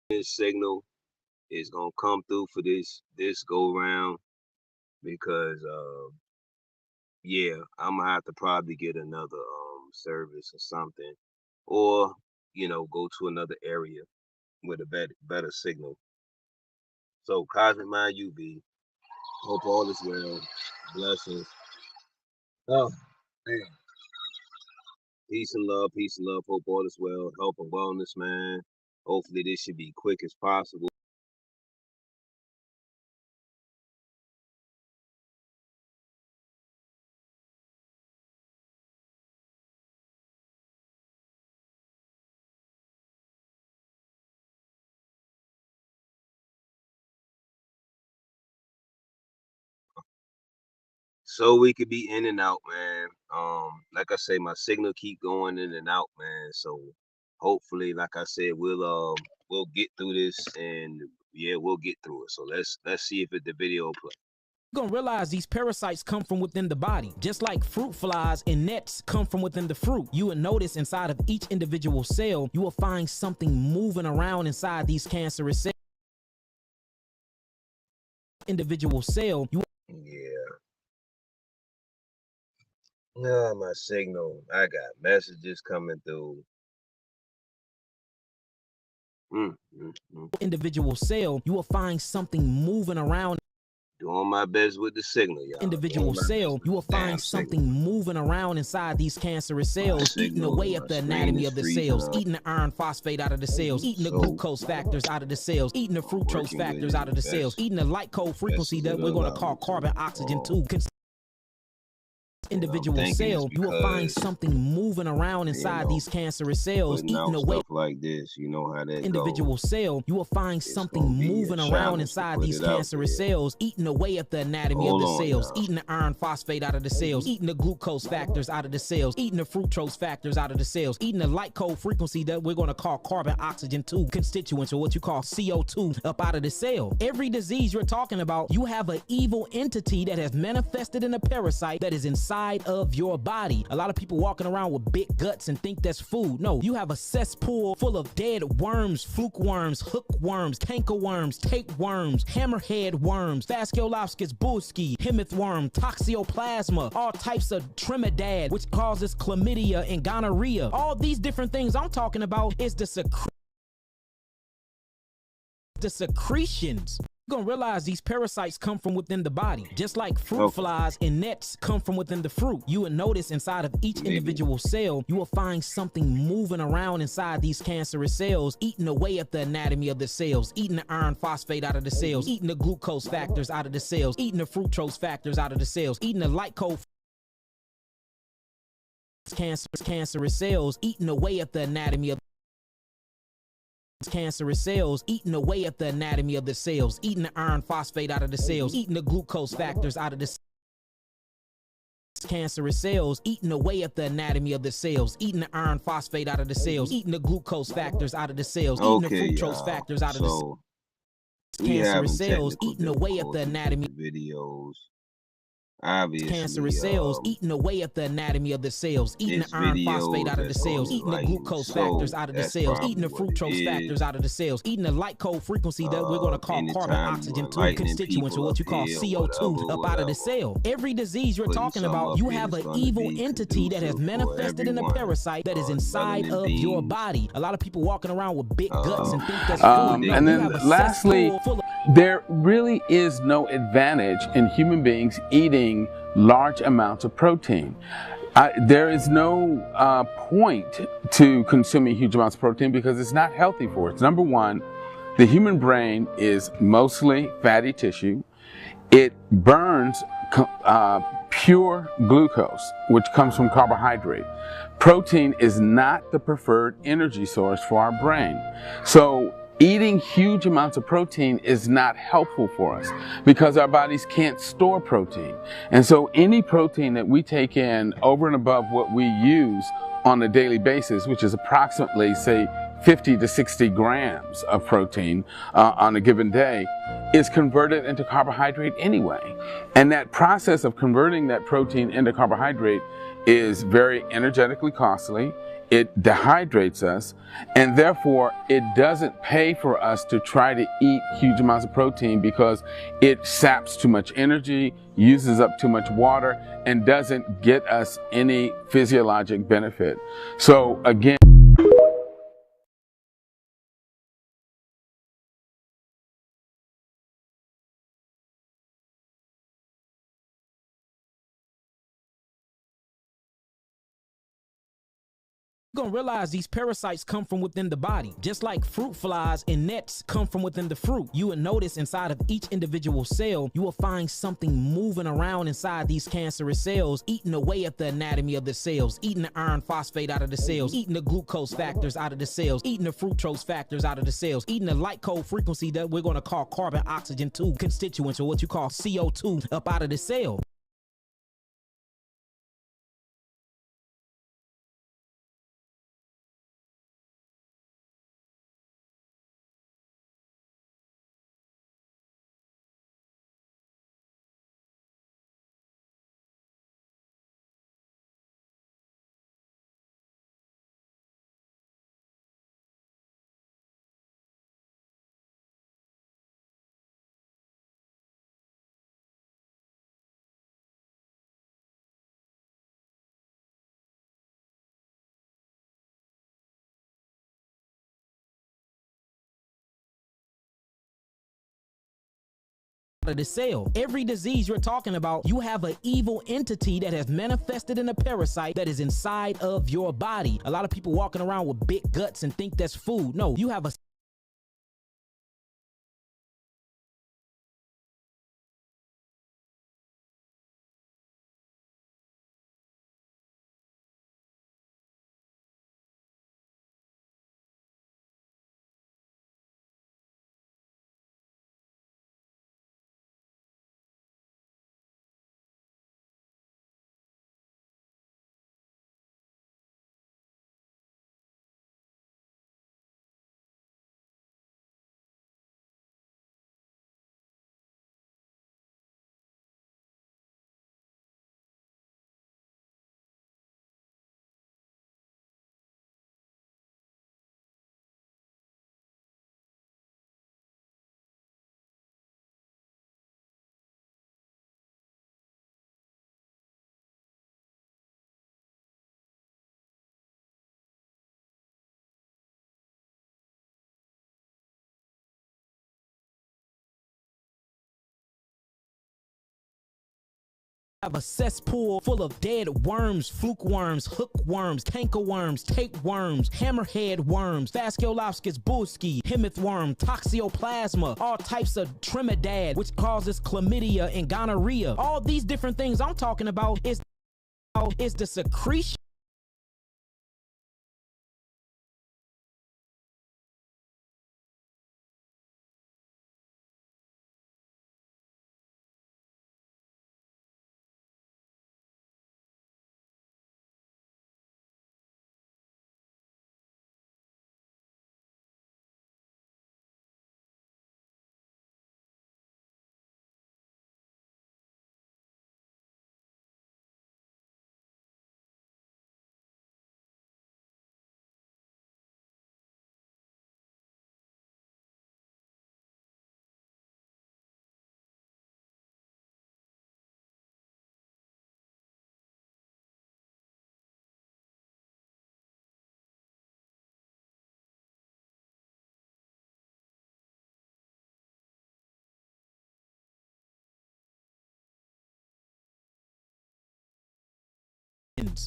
this signal is gonna come through for this go round because yeah, I'm gonna have to probably get another service or something, or go to another area with a better signal. So Cosmic Mind UV, hope all is well. Blessings. Oh man. Peace and love. Hope all is well. Health and wellness, man. Hopefully this should be quick as possible. So we could be in and out, man. Like I say, my signal keep going in and out, man. So hopefully, like I said, we'll get through this, and yeah, we'll get through it. So let's see if the video play. You're gonna realize these parasites come from within the body. Just like fruit flies and nets come from within the fruit. You will notice inside of each individual cell, you will find something moving around inside these cancerous cells. Individual cell, Yeah. My signal. I got messages coming through. Individual cell, you will find something moving around. Doing my best with the signal, y'all. Individual cell, you will find something moving around inside these cancerous cells, eating away at the anatomy of the cells, eating the iron phosphate out of the cells, eating the glucose factors out of the cells, eating the fructose factors out of the cells, eating the light code frequency that we're going to call carbon oxygen 2. Individual cell, you will find something moving around inside these cancerous cells, eating away. Stuff like this, you know how that Individual cell, you will find something moving around inside these cancerous cells, eating away at the anatomy of the cells, eating the iron phosphate out of the cells, eating the glucose factors out of the cells, eating the fructose factors out of the cells, eating the light code frequency that we're going to call carbon oxygen 2 constituents, or what you call CO2, up out of the cell. Every disease you're talking about, you have an evil entity that has manifested in a parasite that is inside of your body. A lot of people walking around with big guts and think that's food. No, you have a cesspool full of dead worms, fluke worms, hook worms, canker worms, tapeworms, hammerhead worms, Fasciolopsis bullski, hemith worm, toxoplasma, all types of trimidad, which causes chlamydia and gonorrhea. All these different things I'm talking about is the secretions. You're gonna realize these parasites come from within the body. Just like fruit flies and nets come from within the fruit. You will notice inside of each individual cell, you will find something moving around inside these cancerous cells, eating away at the anatomy of the cells, eating the iron phosphate out of the cells, eating the glucose factors out of the cells, eating the fructose factors out of the cells, eating the light code cancerous cells, eating away at the anatomy of cancerous cells, eating away at the anatomy of the cells, eating the iron phosphate out of the cells, eating the glucose factors out of the cancerous cells, eating away at the anatomy of the cells, eating the iron phosphate out of the cells, eating the glucose factors out of the cells, eating the fructose factors out of the cancerous cells, eating away at the anatomy videos. Obviously, cancerous cells, eating away at the anatomy of the cells, eating the iron phosphate out of the cells, eating the glucose factors out of the cells, eating the fructose factors out of the cells, eating the light code frequency that we're going to call carbon oxygen 2 constituents, or what you call CO2, up out of the cell. Every disease you're talking about, you have an evil entity that has manifested in a parasite that is inside of your body. A lot of people walking around with big guts and think that's food. And then lastly, there really is no advantage in human beings eating large amounts of protein. There is no point to consuming huge amounts of protein because it's not healthy for us. Number one, the human brain is mostly fatty tissue. It burns pure glucose, which comes from carbohydrate. Protein is not the preferred energy source for our brain. So eating huge amounts of protein is not helpful for us because our bodies can't store protein. And so any protein that we take in over and above what we use on a daily basis, which is approximately, say, 50 to 60 grams of protein on a given day, is converted into carbohydrate anyway. And that process of converting that protein into carbohydrate is very energetically costly. It dehydrates us, and therefore it doesn't pay for us to try to eat huge amounts of protein because it saps too much energy, uses up too much water, and doesn't get us any physiologic benefit. So again, You're gonna realize these parasites come from within the body. Just like fruit flies and nets come from within the fruit. You will notice inside of each individual cell, you will find something moving around inside these cancerous cells, eating away at the anatomy of the cells, eating the iron phosphate out of the cells, eating the glucose factors out of the cells, eating the fructose factors out of the cells, eating the light cold frequency that we're gonna call carbon oxygen 2 constituents, or what you call CO2, up out of the cell. Of the cell. Every disease you're talking about, you have an evil entity that has manifested in a parasite that is inside of your body. A lot of people walking around with big guts and think that's food. No, you have a cesspool full of dead worms, fluke worms, hook worms, canker worms, tapeworms, hammerhead worms, Fasciolopsis bullski, hemith worm, toxoplasma, all types of trimidad, which causes chlamydia and gonorrhea. All these different things I'm talking about is the secretion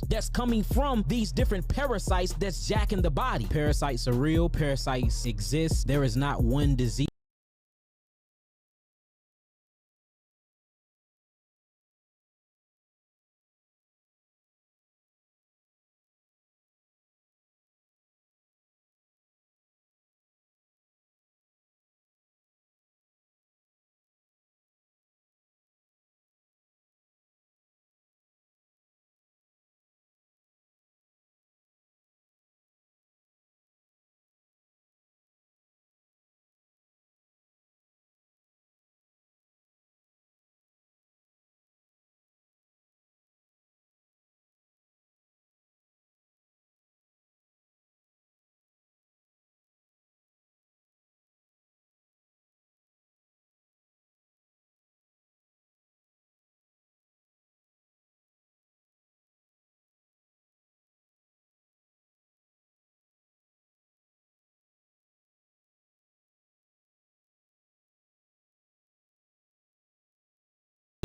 that's coming from these different parasites that's jacking the body. Parasites are real, parasites exist. There is not one disease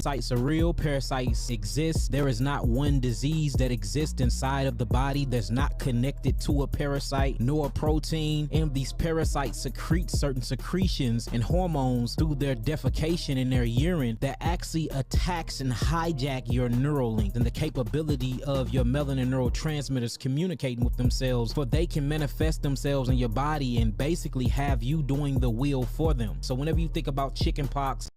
Parasites are real. Parasites exist. There is not one disease that exists inside of the body that's not connected to a parasite nor a protein. And these parasites secrete certain secretions and hormones through their defecation in their urine that actually attacks and hijack your neural link and the capability of your melanin neurotransmitters communicating with themselves, for they can manifest themselves in your body and basically have you doing the wheel for them. So whenever you think about chickenpox,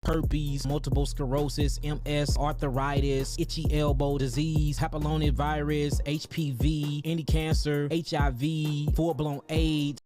herpes, multiple sclerosis, MS, arthritis, itchy elbow disease, papillomavirus, HPV, any cancer, HIV, full-blown AIDS.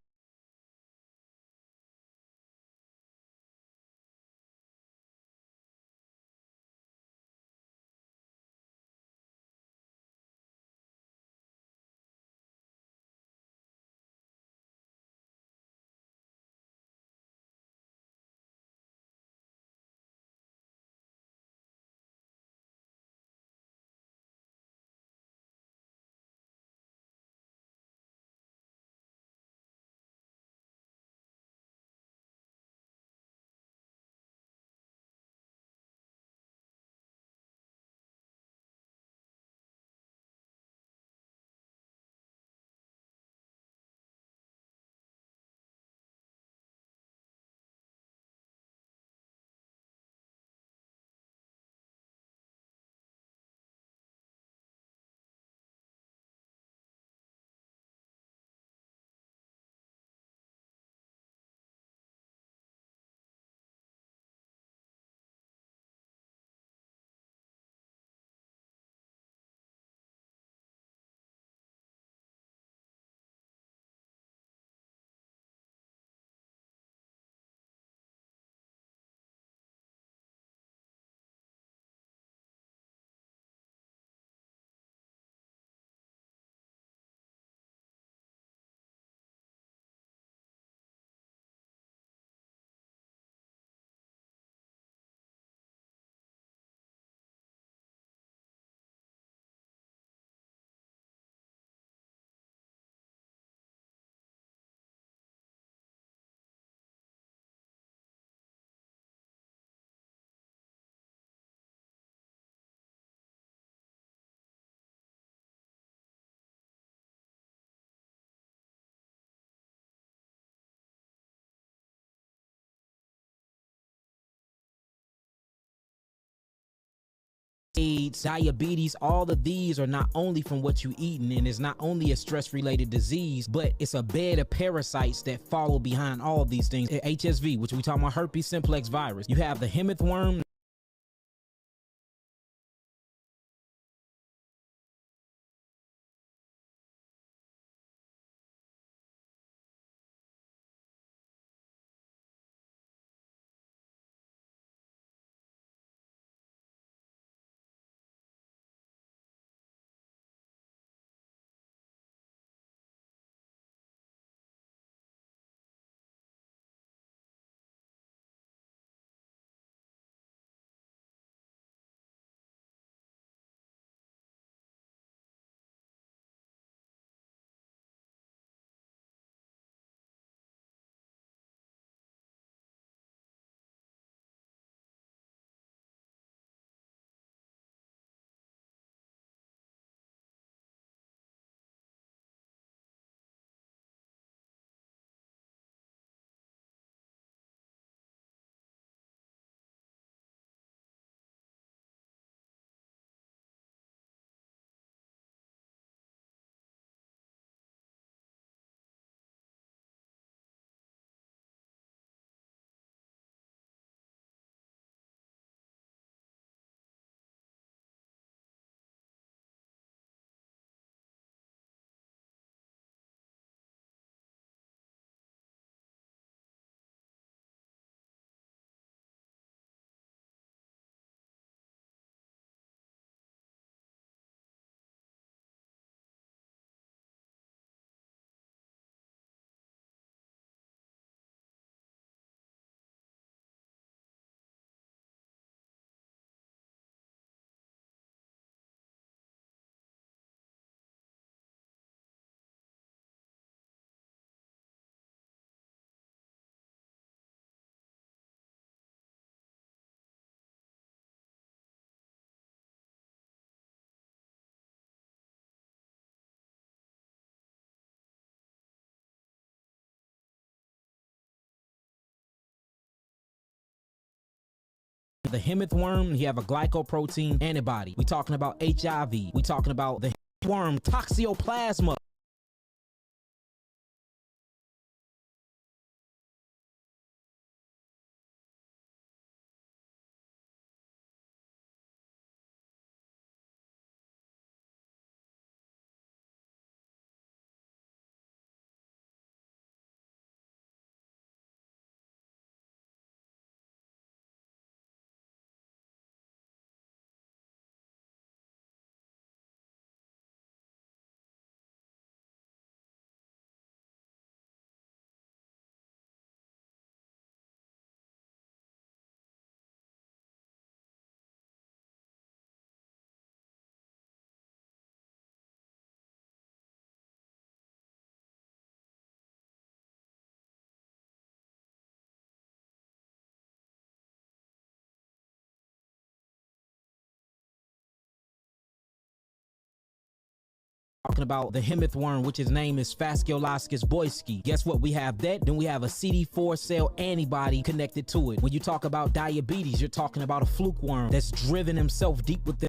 AIDS, diabetes, all of these are not only from what you eating, and it's not only a stress-related disease, but it's a bed of parasites that follow behind all of these things. HSV, which we talk about herpes simplex virus. You have the hemith worm, the hemith worm, you have a glycoprotein antibody. We talking about HIV. We talking about the worm toxoplasma. Talking about the hemith worm, which his name is Fascioloscus boyski. Guess what? We have that. Then we have a CD4 cell antibody connected to it. When you talk about diabetes, you're talking about a fluke worm that's driven himself deep within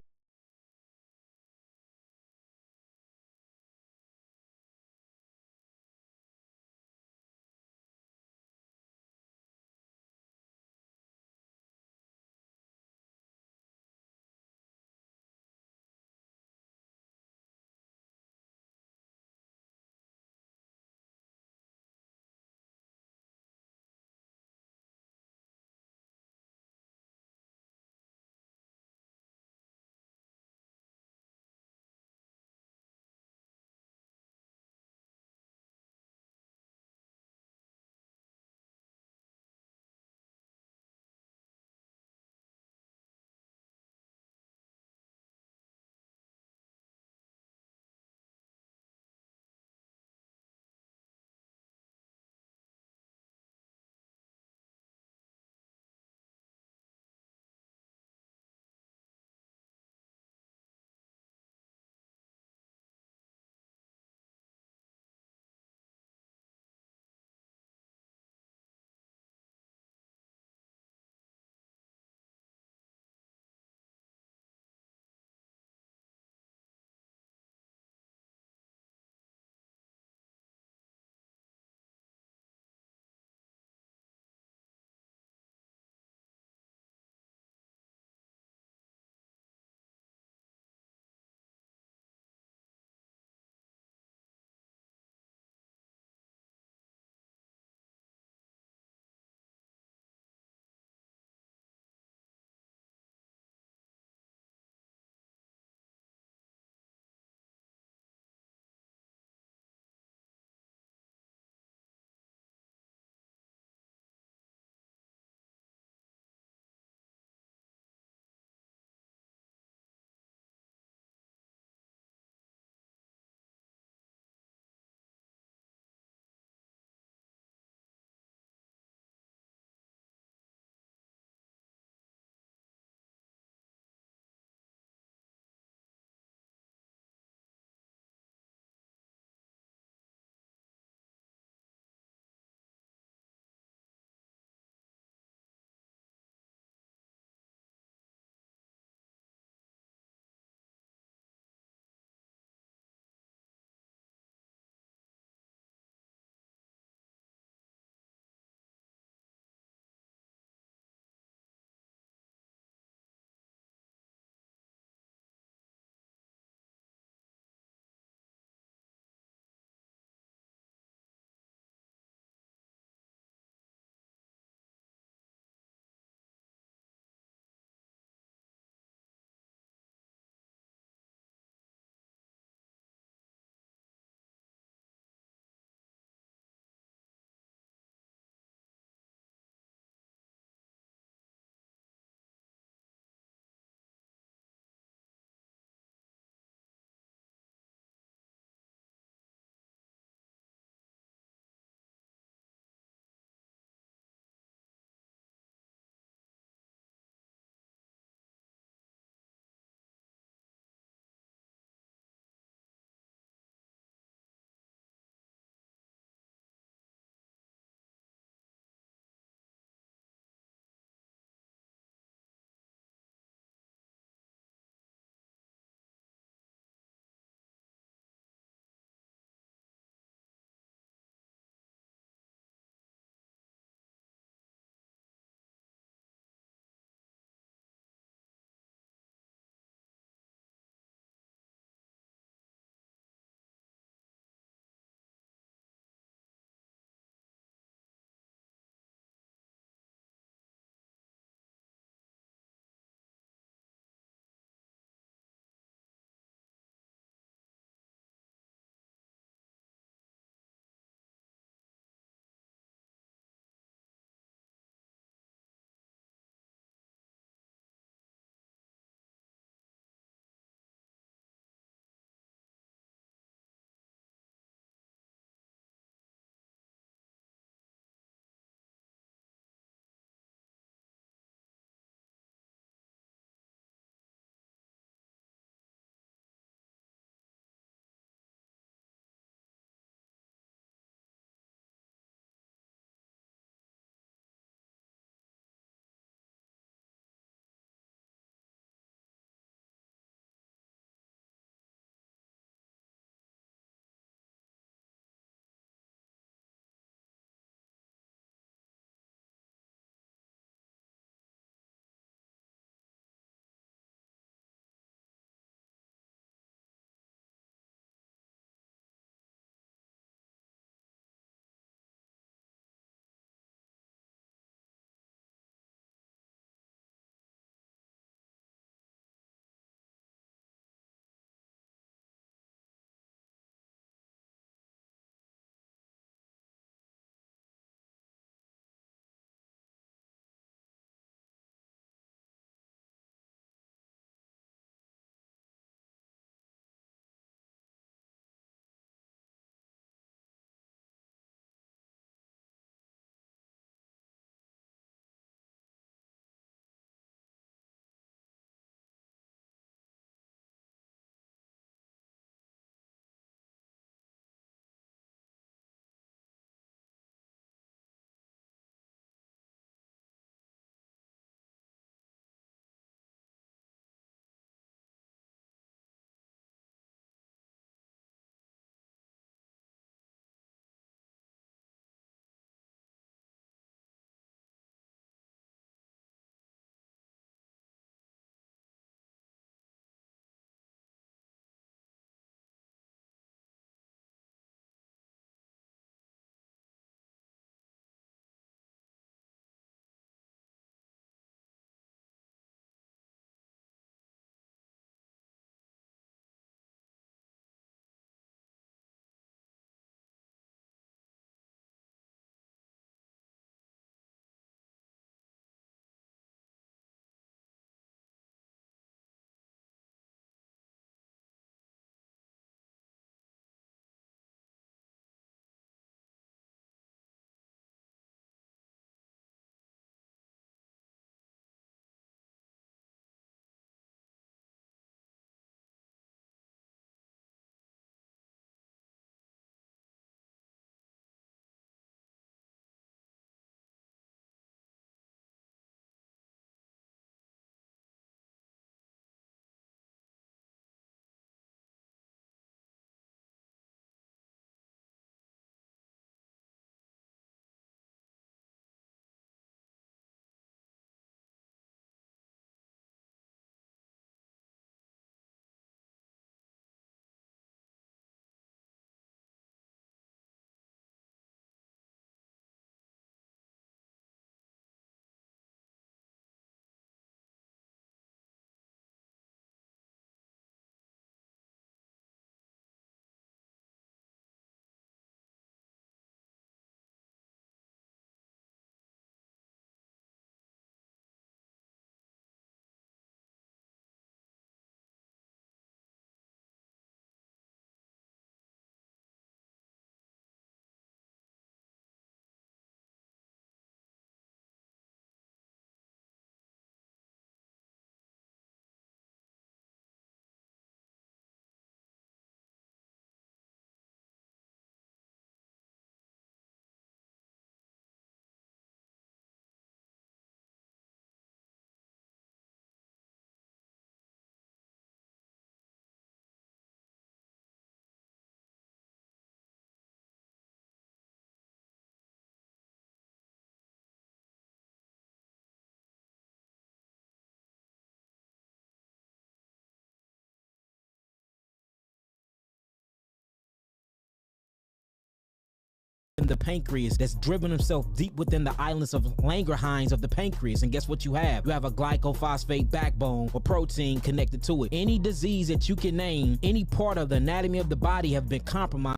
in the pancreas that's driven himself deep within the islands of Langerhans of the pancreas. And guess what you have? You have a glycophosphate backbone or protein connected to it. Any disease that you can name, any part of the anatomy of the body have been compromised.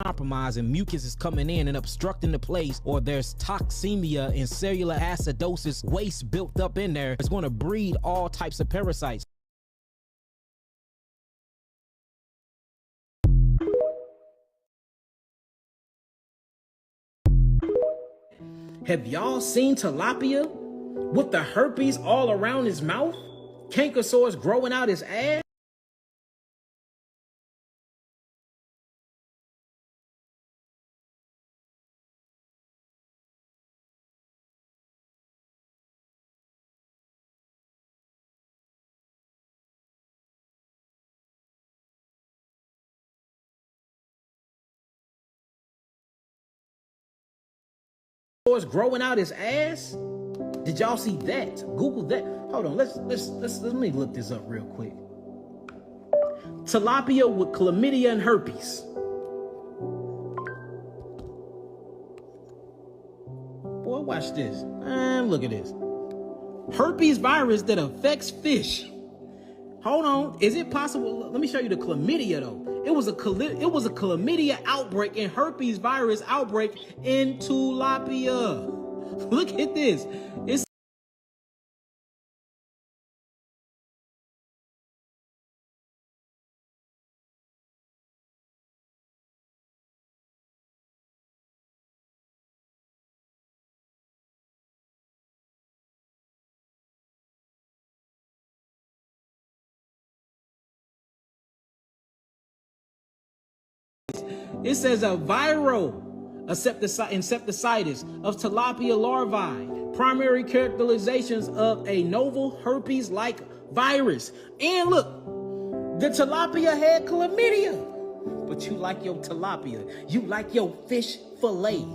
Compromise and mucus is coming in and obstructing the place, or there's toxemia and cellular acidosis, waste built up in there. It's going to breed all types of parasites. Have y'all seen tilapia with the herpes all around his mouth? Canker sores growing out his ass? Growing out his ass? Did y'all see that? Google that. Hold on, let me look this up real quick. Tilapia with chlamydia and herpes. Boy, watch this. Look at this. Herpes virus that affects fish. Hold on, is it possible? Let me show you the chlamydia though. It was a chlamydia outbreak and herpes virus outbreak in tilapia. Look at this. It says a viral insecticitis of tilapia larvae, primary characterizations of a novel herpes-like virus. And look, the tilapia had chlamydia. But you like your tilapia. You like your fish fillet.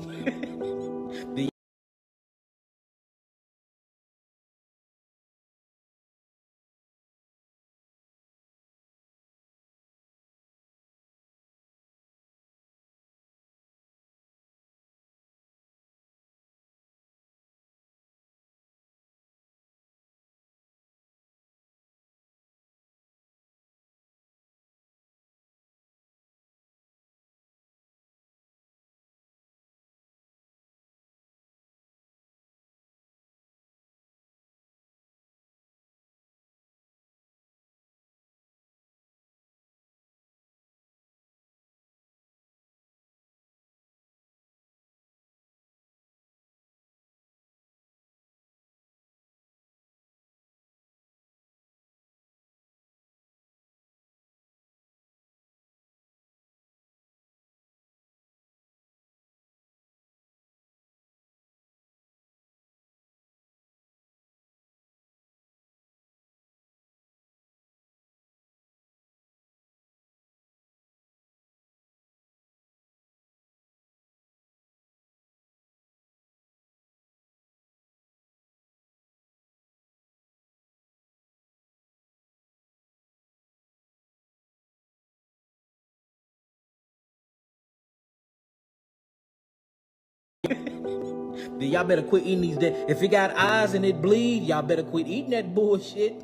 Then y'all better quit eating these. If it got eyes and it bleed, y'all better quit eating that bullshit.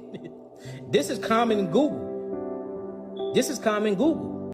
This is common in Google. This is common in Google.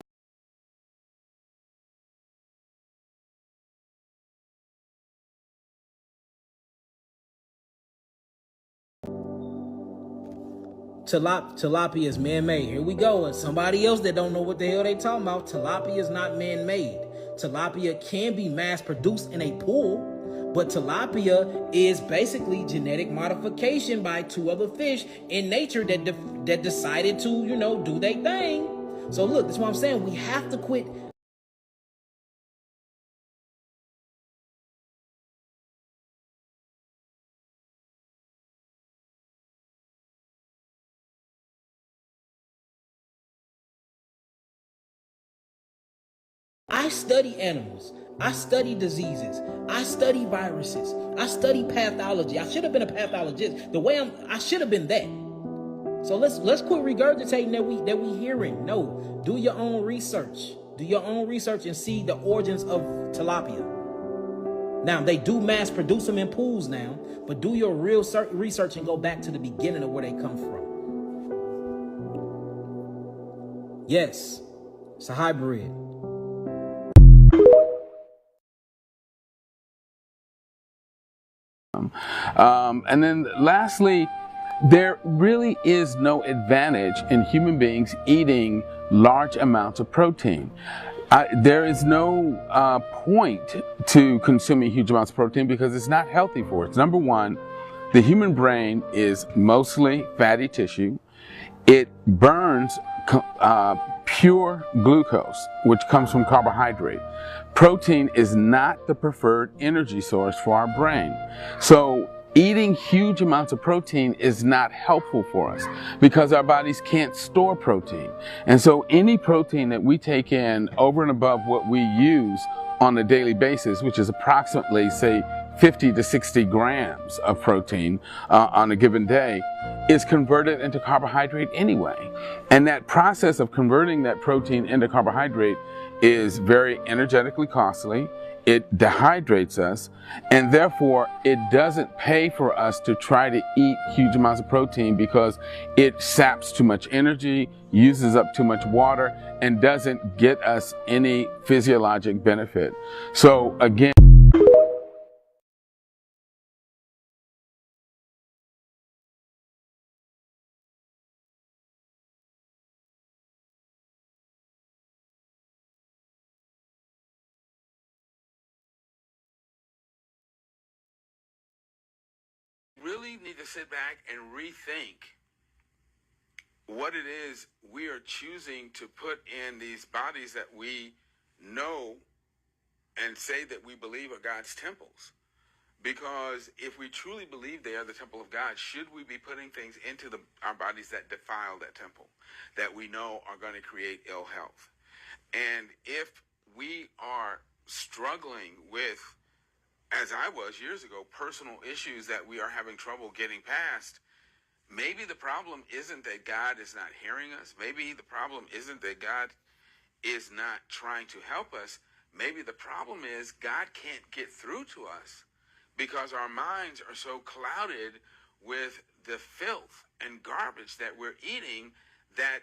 Tilapia is man-made. Here we go. And somebody else that don't know what the hell they talking about. Tilapia is not man-made. Tilapia can be mass-produced in a pool, But tilapia is basically genetic modification by 2 other fish in nature that decided to, do their thing. So look, that's what I'm saying. We have to quit. I study animals. I study diseases. I study viruses. I study pathology. I should have been a pathologist. I should have been that. So let's quit regurgitating that we hearing. No, do your own research. Do your own research and see the origins of tilapia. Now, they do mass produce them in pools now, but do your real research and go back to the beginning of where they come from. Yes, it's a hybrid. And then lastly, there really is no advantage in human beings eating large amounts of protein. There is no point to consuming huge amounts of protein because it's not healthy for us. Number one, the human brain is mostly fatty tissue. It burns pure glucose, which comes from carbohydrate. Protein is not the preferred energy source for our brain. So eating huge amounts of protein is not helpful for us because our bodies can't store protein. And so any protein that we take in over and above what we use on a daily basis, which is approximately, say, 50 to 60 grams of protein on a given day, is converted into carbohydrate anyway. And that process of converting that protein into carbohydrate is very energetically costly. It dehydrates us, and therefore it doesn't pay for us to try to eat huge amounts of protein because it saps too much energy, uses up too much water, and doesn't get us any physiologic benefit. So again, really need to sit back and rethink what it is we are choosing to put in these bodies that we know and say that we believe are God's temples. Because if we truly believe they are the temple of God, should we be putting things into our bodies that defile that temple, that we know are going to create ill health? And if we are struggling with, as I was years ago, personal issues that we are having trouble getting past, maybe the problem isn't that God is not hearing us. Maybe the problem isn't that God is not trying to help us. Maybe the problem is God can't get through to us because our minds are so clouded with the filth and garbage that we're eating that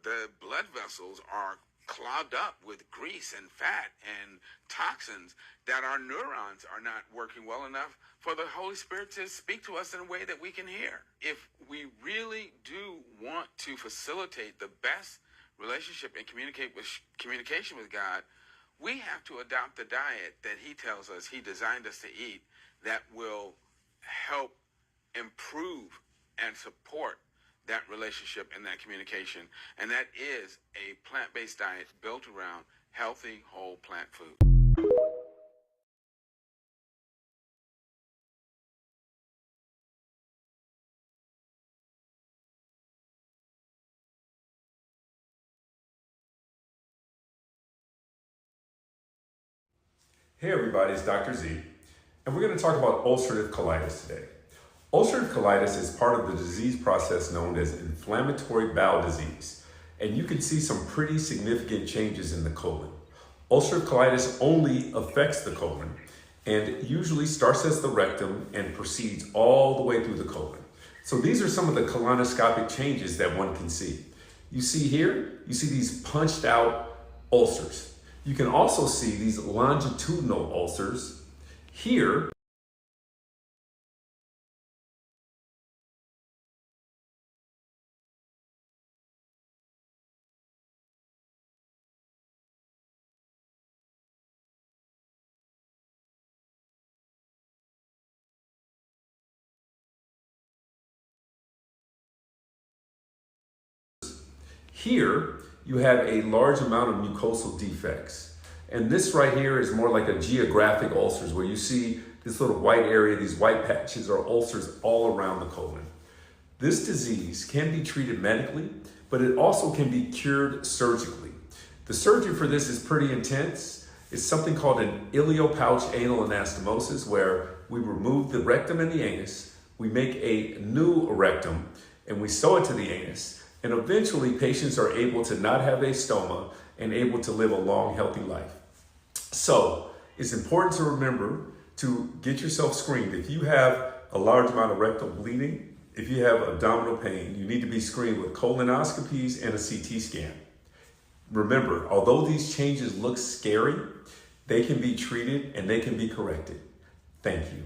the blood vessels are clogged up with grease and fat and toxins, that our neurons are not working well enough for the Holy Spirit to speak to us in a way that we can hear. If we really do want to facilitate the best relationship and communication with God, we have to adopt the diet that He tells us He designed us to eat that will help improve and support that relationship and that communication. And that is a plant-based diet built around healthy, whole plant food. Hey everybody, it's Dr. Z, and we're going to talk about ulcerative colitis today. Ulcerative colitis is part of the disease process known as inflammatory bowel disease, and you can see some pretty significant changes in the colon. Ulcerative colitis only affects the colon and usually starts as the rectum and proceeds all the way through the colon. So these are some of the colonoscopic changes that one can see. You see here, you see these punched out ulcers. You can also see these longitudinal ulcers here. Here, you have a large amount of mucosal defects. And this right here is more like a geographic ulcers, where you see this little white area, these white patches are ulcers all around the colon. This disease can be treated medically, but it also can be cured surgically. The surgery for this is pretty intense. It's something called an iliopouch anal anastomosis, where we remove the rectum and the anus, we make a new rectum, and we sew it to the anus. And eventually, patients are able to not have a stoma and able to live a long, healthy life. So it's important to remember to get yourself screened. If you have a large amount of rectal bleeding, if you have abdominal pain, you need to be screened with colonoscopies and a CT scan. Remember, although these changes look scary, they can be treated and they can be corrected. Thank you.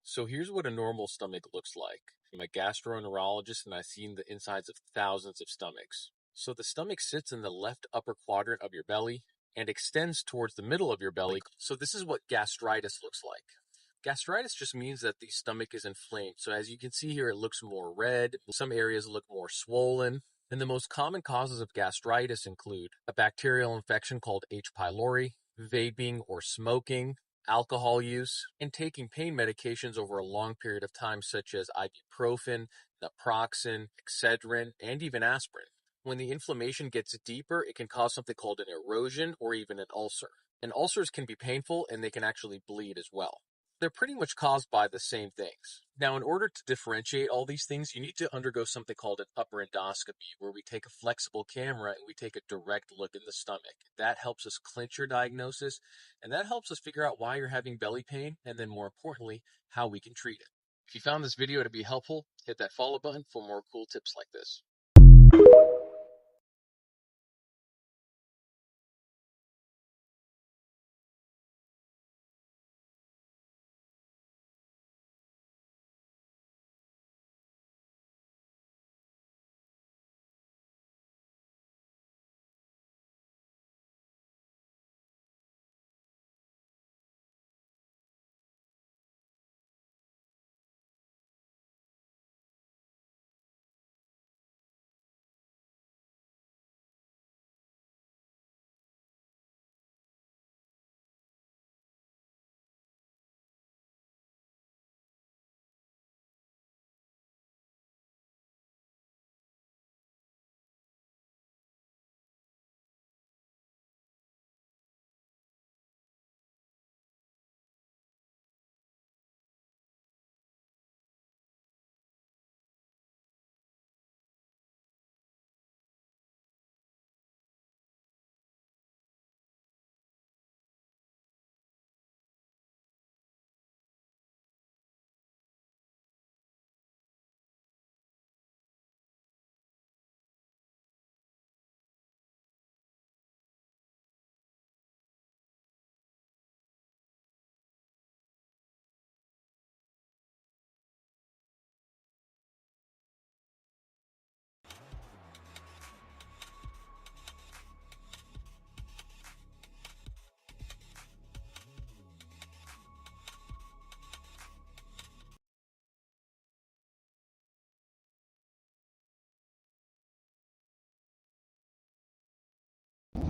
So here's what a normal stomach looks like. I'm a gastroenterologist and I've seen the insides of thousands of stomachs. So the stomach sits in the left upper quadrant of your belly and extends towards the middle of your belly. So this is what gastritis looks like. Gastritis just means that the stomach is inflamed. So as you can see here, it looks more red. Some areas look more swollen. And the most common causes of gastritis include a bacterial infection called H. pylori, vaping or smoking, alcohol use, and taking pain medications over a long period of time, such as ibuprofen, naproxen, Excedrin, and even aspirin. When the inflammation gets deeper, it can cause something called an erosion or even an ulcer. And ulcers can be painful and they can actually bleed as well. They're pretty much caused by the same things. Now, in order to differentiate all these things, you need to undergo something called an upper endoscopy, where we take a flexible camera and we take a direct look in the stomach. That helps us clinch your diagnosis, and that helps us figure out why you're having belly pain, and then more importantly, how we can treat it. If you found this video to be helpful, hit that follow button for more cool tips like this.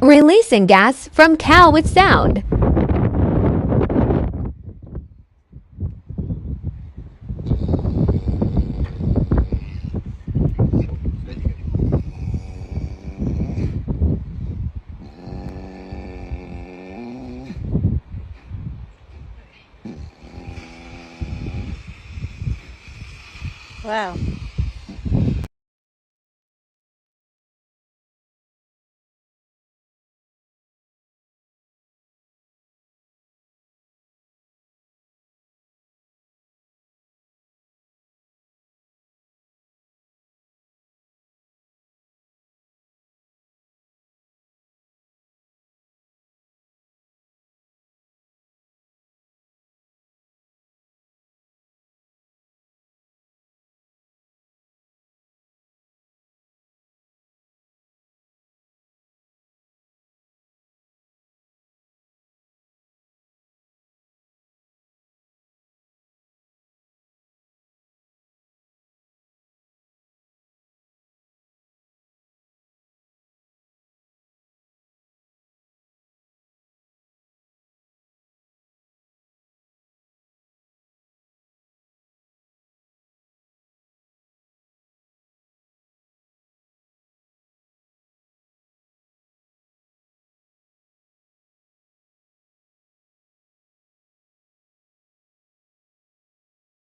Releasing gas from cow with sound. Wow.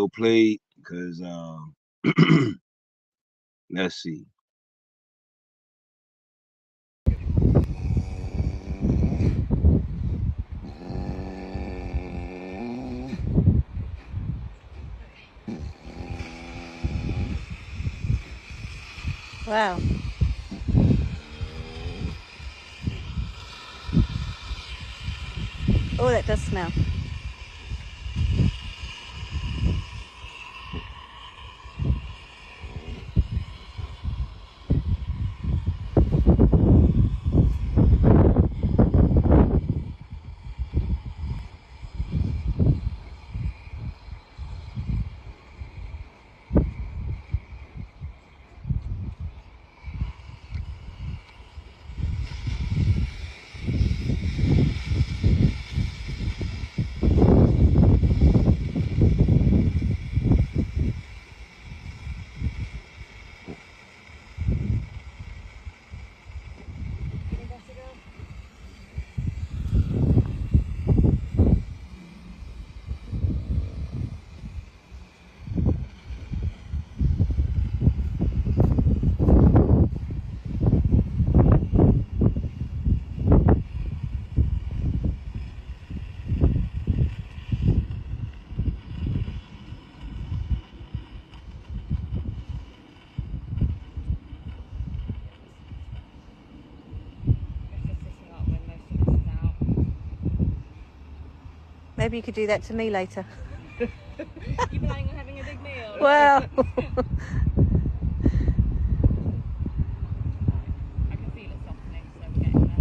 also played because let's see. Wow. Oh, that does smell. Maybe you could do that to me later. You planning on having a big meal? Well. I can feel it softening, so we're getting there.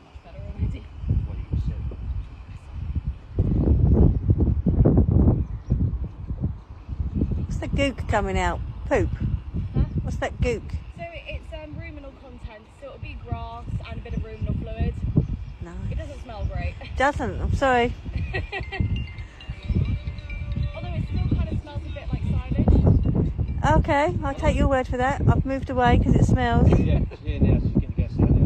Much better already. What you said. What's the gook coming out? Poop? Huh? What's that gook? So it's ruminal content, so it'll be grass and a bit of ruminal fluid. No. It doesn't smell great. Doesn't, I'm sorry. Although it still kind of smells a bit like silage. Okay, I'll take your word for that. I've moved away because it smells. Yeah, now she's getting the gas out there.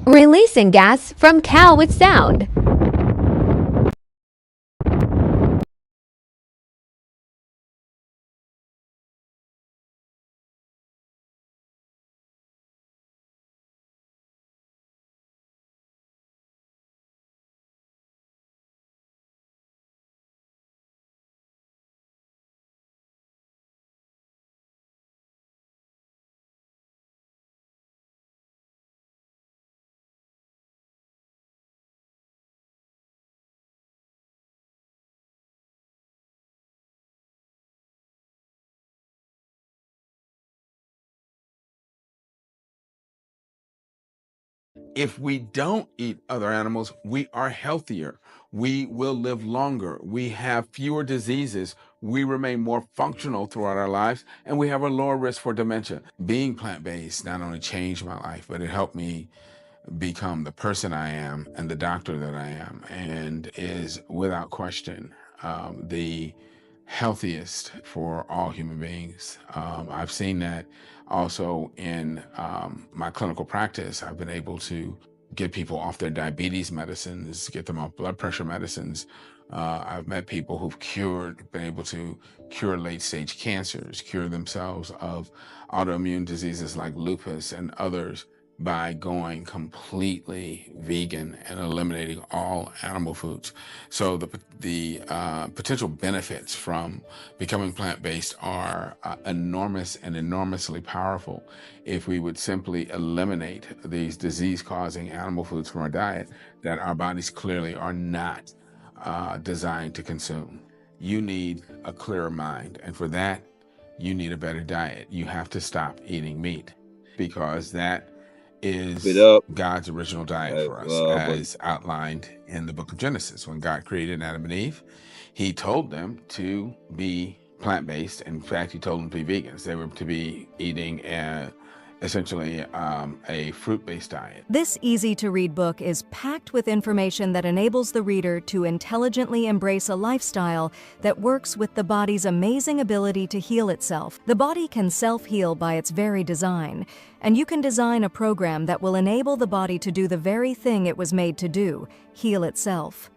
Releasing gas from cow with sound. If we don't eat other animals, we are healthier. We will live longer. We have fewer diseases. We remain more functional throughout our lives, and we have a lower risk for dementia. Being plant-based not only changed my life, but it helped me become the person I am and the doctor that I am, and is without question the healthiest for all human beings. I've seen that also in my clinical practice. I've been able to get people off their diabetes medicines, get them off blood pressure medicines. I've met people who've been able to cure late stage cancers, cure themselves of autoimmune diseases like lupus and others by going completely vegan and eliminating all animal foods. So the potential benefits from becoming plant-based are enormous and enormously powerful if we would simply eliminate these disease-causing animal foods from our diet that our bodies clearly are not designed to consume. You need a clearer mind, and for that, you need a better diet. You have to stop eating meat because that is God's original diet for us, as outlined in the book of Genesis. When God created Adam and Eve, he told them to be plant-based. In fact, he told them to be vegans. They were to be eating essentially a fruit-based diet. This easy-to-read book is packed with information that enables the reader to intelligently embrace a lifestyle that works with the body's amazing ability to heal itself. The body can self-heal by its very design, and you can design a program that will enable the body to do the very thing it was made to do, heal itself.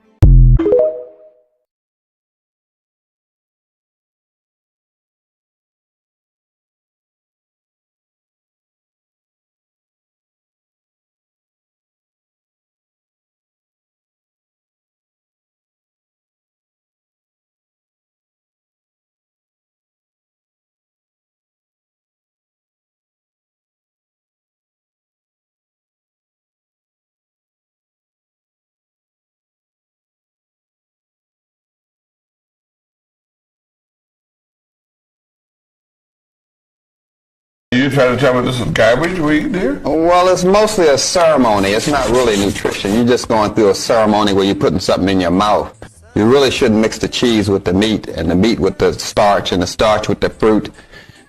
You trying to tell me this is garbage we eat here? Well, it's mostly a ceremony. It's not really nutrition. You're just going through a ceremony where you're putting something in your mouth. You really shouldn't mix the cheese with the meat and the meat with the starch and the starch with the fruit.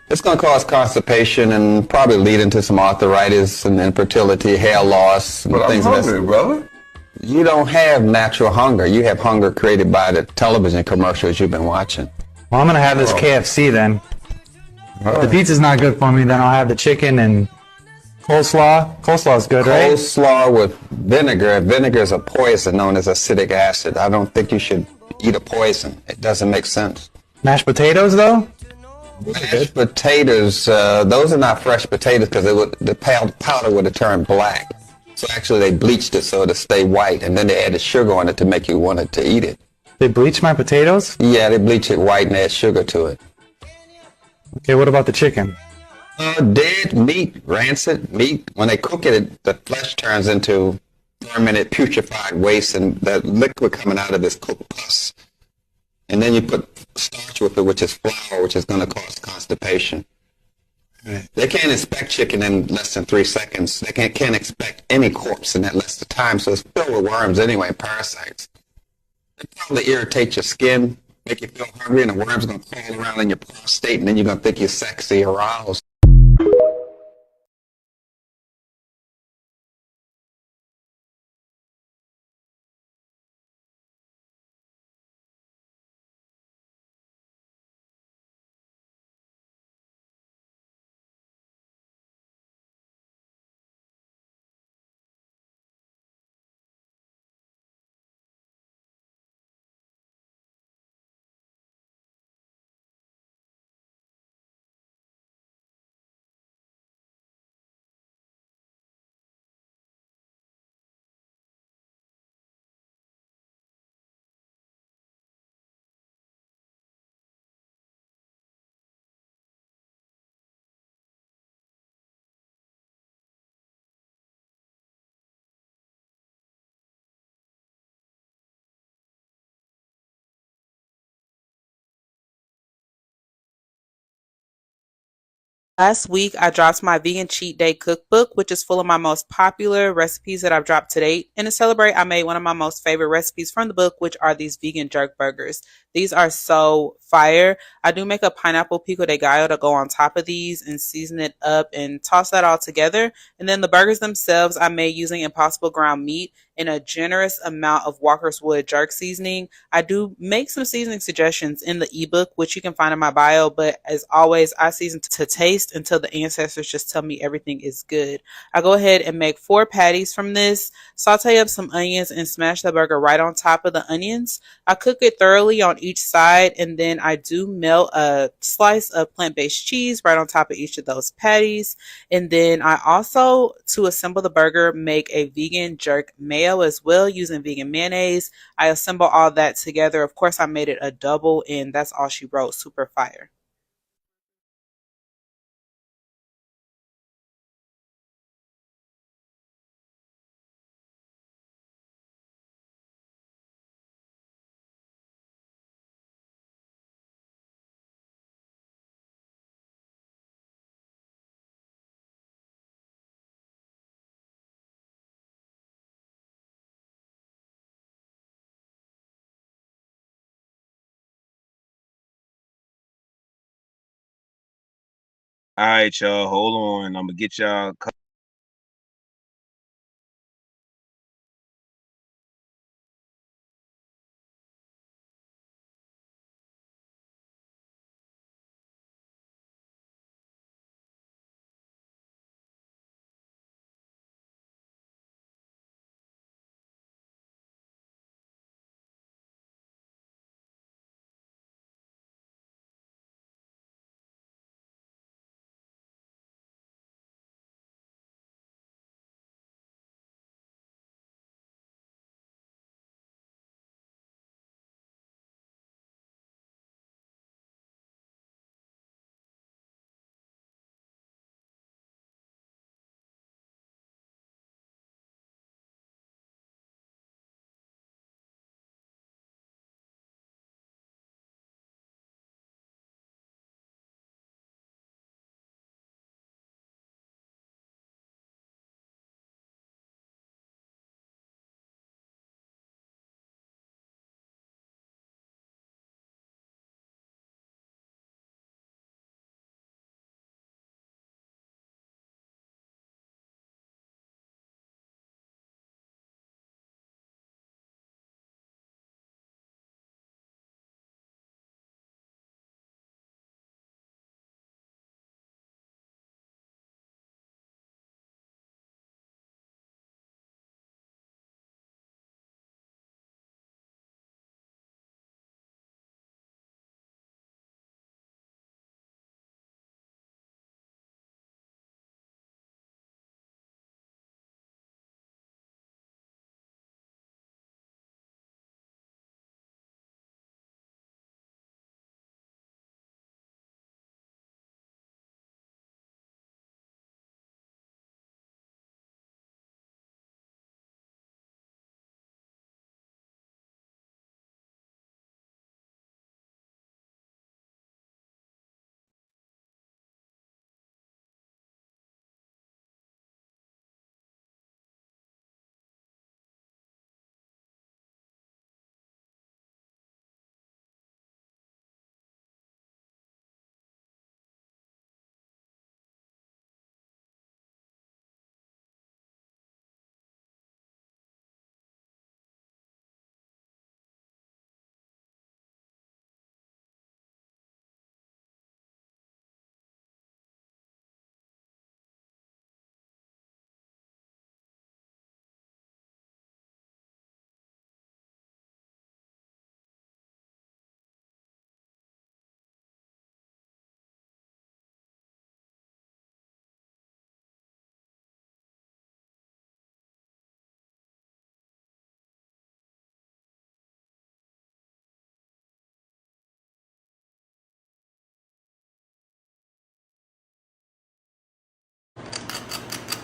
It's going to cause constipation and probably lead into some arthritis and infertility, hair loss, and but things I'm like that. hungry, brother. You don't have natural hunger. You have hunger created by the television commercials you've been watching. Well, I'm going to have this KFC then. If the pizza's not good for me, then I'll have the chicken and coleslaw. Coleslaw's good, right? Coleslaw with vinegar. Vinegar is a poison known as acetic acid. I don't think you should eat a poison. It doesn't make sense. Mashed potatoes, though? Mashed potatoes, those are not fresh potatoes because the powder would have turned black. So actually they bleached it so it'll stay white, and then they added sugar on it to make you want it to eat it. They bleach my potatoes? Yeah, they bleach it white and add sugar to it. Okay, what about the chicken? Dead meat, rancid meat. When they cook it, the flesh turns into fermented, putrefied waste, and the liquid coming out of it is cooked pus. And then you put starch with it, which is flour, which is going to cause constipation. Right. They can't inspect chicken in less than 3 seconds. They can't inspect any corpse in that less of time, so it's filled with worms anyway, parasites. It probably irritates your skin, make you feel hungry, and the worm's going to crawl around in your prostate, and then you're going to think you're sexy, aroused. Last week, I dropped my vegan cheat day cookbook, which is full of my most popular recipes that I've dropped to date. And to celebrate, I made one of my most favorite recipes from the book, which are these vegan jerk burgers. These are so fire. I do make a pineapple pico de gallo to go on top of these and season it up and toss that all together. And then the burgers themselves, I made using Impossible ground meat and a generous amount of Walker's Wood jerk seasoning. I do make some seasoning suggestions in the ebook, which you can find in my bio, but as always, I season to taste until the ancestors just tell me everything is good. I go ahead and make 4 patties from this, saute up some onions, and smash the burger right on top of the onions. I cook it thoroughly on each side, and then I do melt a slice of plant-based cheese right on top of each of those patties. And then I also, to assemble the burger, make a vegan jerk mayo as well using vegan mayonnaise. I assemble all that together. Of course, I made it a double, and that's all she wrote. Super fire. All right, y'all. Hold on. I'm gonna get y'all.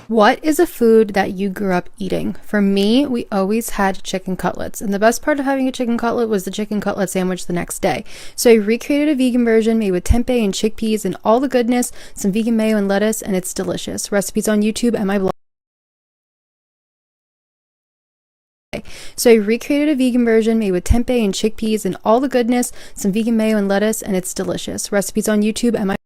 What is a food that you grew up eating? For me, we always had chicken cutlets. And the best part of having a chicken cutlet was the chicken cutlet sandwich the next day. So I recreated a vegan version made with tempeh and chickpeas and all the goodness, some vegan mayo and lettuce, and it's delicious. Recipes on YouTube and my blog. So I recreated a vegan version made with tempeh and chickpeas and all the goodness, some vegan mayo and lettuce, and it's delicious. Recipes on YouTube and my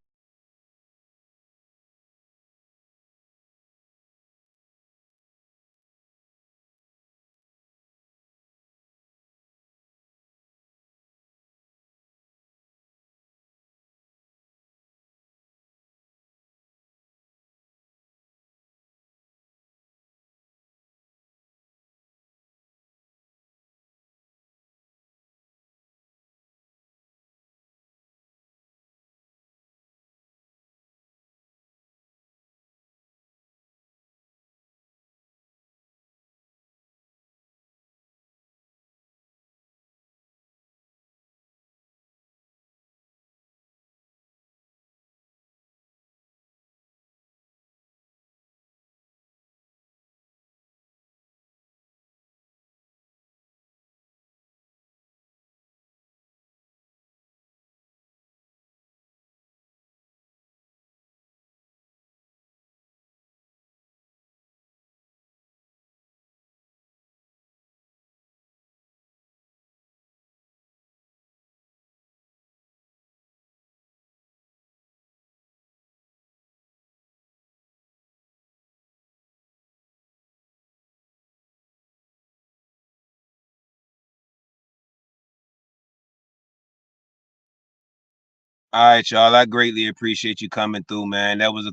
All right, y'all. I greatly appreciate you coming through, man. That was a